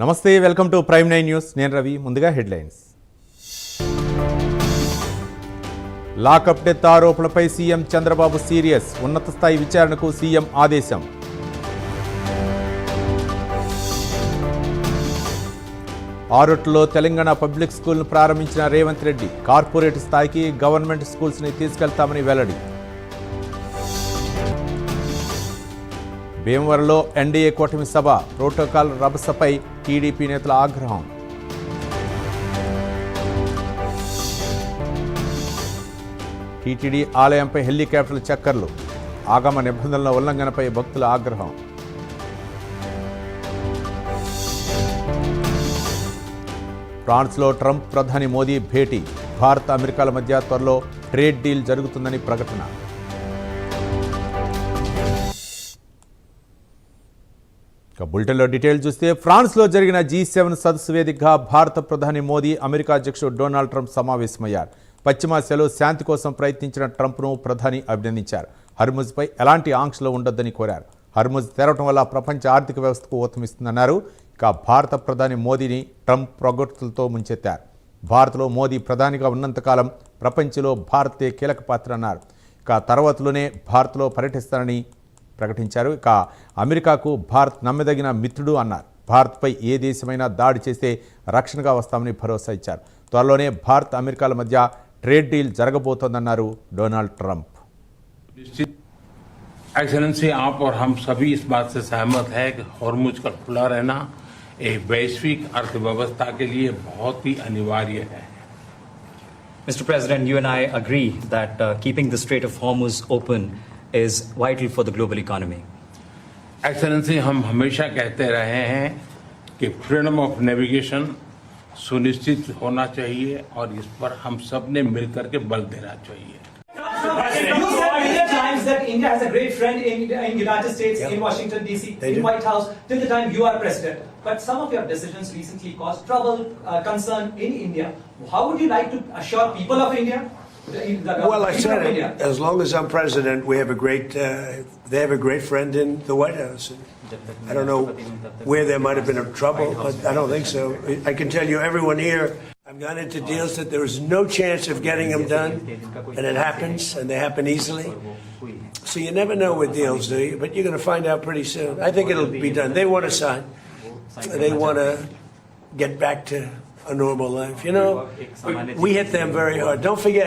నమస్తే, welcome to prime 9 news. నేను రవి. ముందుగా హెడ్లైన్స్. లాకప్ డెత్ ఆరోపణలపై సీఎం చంద్రబాబు సీరియస్. ఉన్నత స్థాయి విచారణకు సీఎం ఆదేశం. ఆరుట్లో తెలంగాణ పబ్లిక్ స్కూల్ను ప్రారంభించిన రేవంత్ రెడ్డి కార్పొరేట్ స్థాయికి గవర్నమెంట్ స్కూల్స్ని తీసుకెళ్తామని వెల్లడి. భీమవరంలో ఎన్డీఏ కూటమి సభ, ప్రోటోకాల్ రభసపై టీడీపీ నేతల ఆగ్రహం. టీటీడీ ఆలయంపై హెలికాప్టర్ల చక్కర్లు, ఆగమ నిబంధనల ఉల్లంఘనపై భక్తుల ఆగ్రహం. ఫ్రాన్స్లో ట్రంప్ ప్రధాని మోదీ భేటీ, భారత్ అమెరికాల మధ్య త్వరలో ట్రేడ్ డీల్ జరుగుతుందని ప్రకటన. బులెటిన్లో డీటెయిల్ చూస్తే, ఫ్రాన్స్లో జరిగిన G7 సదస్సు వేదికగా భారత ప్రధాని మోదీ, అమెరికా అధ్యక్షుడు డొనాల్డ్ ట్రంప్ సమావేశమయ్యారు. పశ్చిమాసియాలో శాంతి కోసం ప్రయత్నించిన ట్రంప్ను ప్రధాని అభినందించారు. హర్ముజ్పై ఎలాంటి ఆంక్షలు ఉండొద్దని కోరారు. హర్ముజ్ తెరవడం వల్ల ప్రపంచ ఆర్థిక వ్యవస్థకు ఊతమిస్తుందన్నారు. ఇక భారత ప్రధాని మోదీని ట్రంప్ ప్రొగొట్టులతో ముంచెత్తారు. భారత్లో మోదీ ప్రధానిగా ఉన్నంతకాలం ప్రపంచంలో భారతే కీలక పాత్ర అన్నారు. ఇక తర్వాతలోనే భారత్లో పర్యటిస్తారని ప్రకటించారు. ఇక అమెరికాకు భారత్ నమ్మదగిన మిత్రుడు అన్నారు. భారత్పై ఏ దేశమైనా దాడి చేస్తే రక్షణగా వస్తామని భరోసా ఇచ్చారు. త్వరలోనే భారత్ అమెరికాల మధ్య ట్రేడ్ డీల్ జరగబోతోందన్నారు డొనాల్డ్ ట్రంప్. एक्सेलेंसी, आप और हम सभी इस बात से सहमत है कि हॉर्मुज का खुला रहना एक वैश्विक अर्थव्यवस्था के लिए बहुत ही अनिवार्य है. Mr. President, you and I agree that keeping the Strait of Hormuz open is vital for the global economy. Excellency, हम हमेशा कहते रहे हैं कि फ्रीडम ऑफ नेविगेशन सुनिश्चित होना चाहिए और इस पर हम सब ने मिलकर के बल देना चाहिए. You said many times that India has a great friend in United States, in Washington DC, in White House, till the time you are president. But some of your decisions recently caused trouble, concern in India. How would you like to assure people of India? Well, I said it. As long as I'm president, we have a great. They have a great friend in the White House. I don't know where there might have been trouble, but I don't think so. I can tell you, everyone here, I've gone into deals that there was no chance of getting them done, and it happens, and they happen easily. So you never know with deals, do you? But you're going to find out pretty soon. I think it'll be done. They want to sign. They want to get back to a normal life. You know, we hit them very hard. Don't forget.